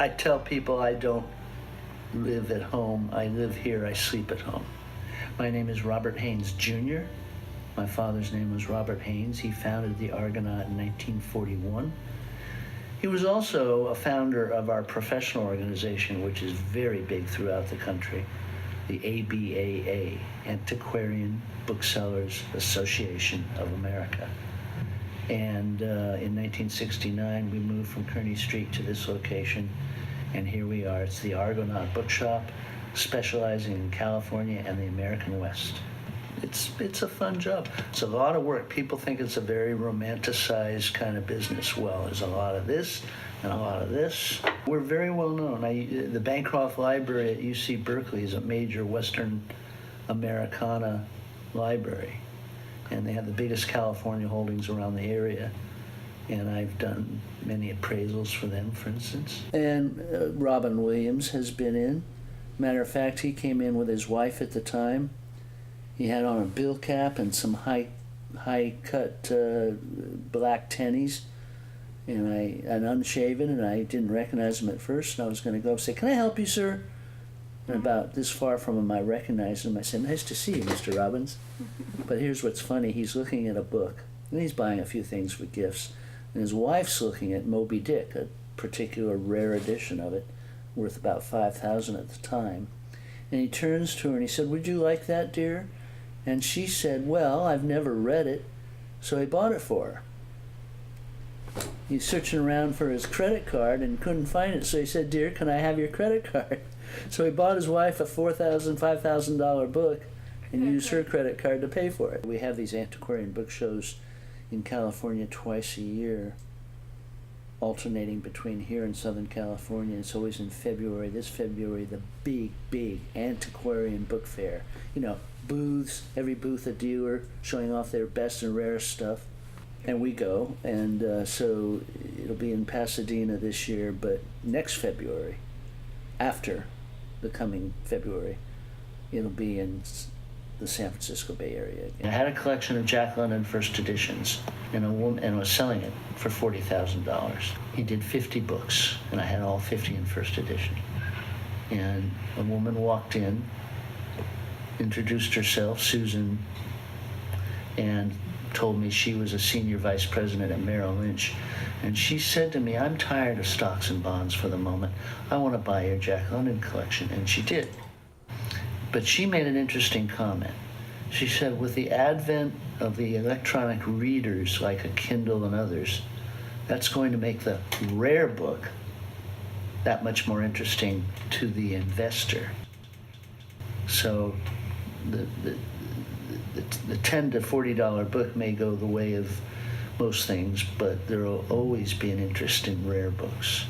I tell people I don't live at home. I live here. I sleep at home. My name is Robert Haines Jr. My father's name was Robert Haines. He founded the Argonaut in 1941. He was also a founder of our professional organization, which is very big throughout the country, the ABAA, Antiquarian Booksellers Association of America. And in 1969, we moved from Kearny Street to this location, and here we are. It's the Argonaut Book Shop, specializing in California and the American West. It's a fun job. It's a lot of work. People think it's a very romanticized kind of business. Well, there's a lot of this and a lot of this. We're very well known. The Bancroft Library at UC Berkeley is a major Western Americana library, and they have the biggest California holdings around the area. And I've done many appraisals for them, for instance. And Robin Williams has been in. Matter of fact, he came in with his wife at the time. He had on a bill cap and some high-cut black tennies, and unshaven, and I didn't recognize him at first, and I was going to go up and say, "Can I help you, sir?" And about this far from him, I recognized him. I said, "Nice to see you, Mr. Robbins." But here's what's funny. He's looking at a book, and he's buying a few things for gifts, and his wife's looking at Moby Dick, a particular rare edition of it, worth about $5,000 at the time. And he turns to her and he said, "Would you like that, dear?" And she said, "Well, I've never read it." So he bought it for her. He's searching around for his credit card and couldn't find it. So he said, "Dear, can I have your credit card?" So he bought his wife a $4,000, $5,000 book and used her credit card to pay for it. We have these antiquarian book shows in California twice a year, alternating between here and Southern California. It's always in February. This February, the big antiquarian book fair. You know, booths, every booth a dealer showing off their best and rarest stuff. And we go, and so it'll be in Pasadena this year, but next February, after the coming February, it'll be in the San Francisco Bay Area again. I had a collection of Jack London first editions, and I was selling it for $40,000. He did 50 books, and I had all 50 in first edition. And a woman walked in, introduced herself, Susan, and told me she was a senior vice president at Merrill Lynch. And she said to me, "I'm tired of stocks and bonds for the moment. I want to buy your Jack London collection." And she did. But she made an interesting comment. She said, with the advent of the electronic readers like a Kindle and others, that's going to make the rare book that much more interesting to the investor. So the $10 to $40 book may go the way of most things, but there will always be an interest in rare books.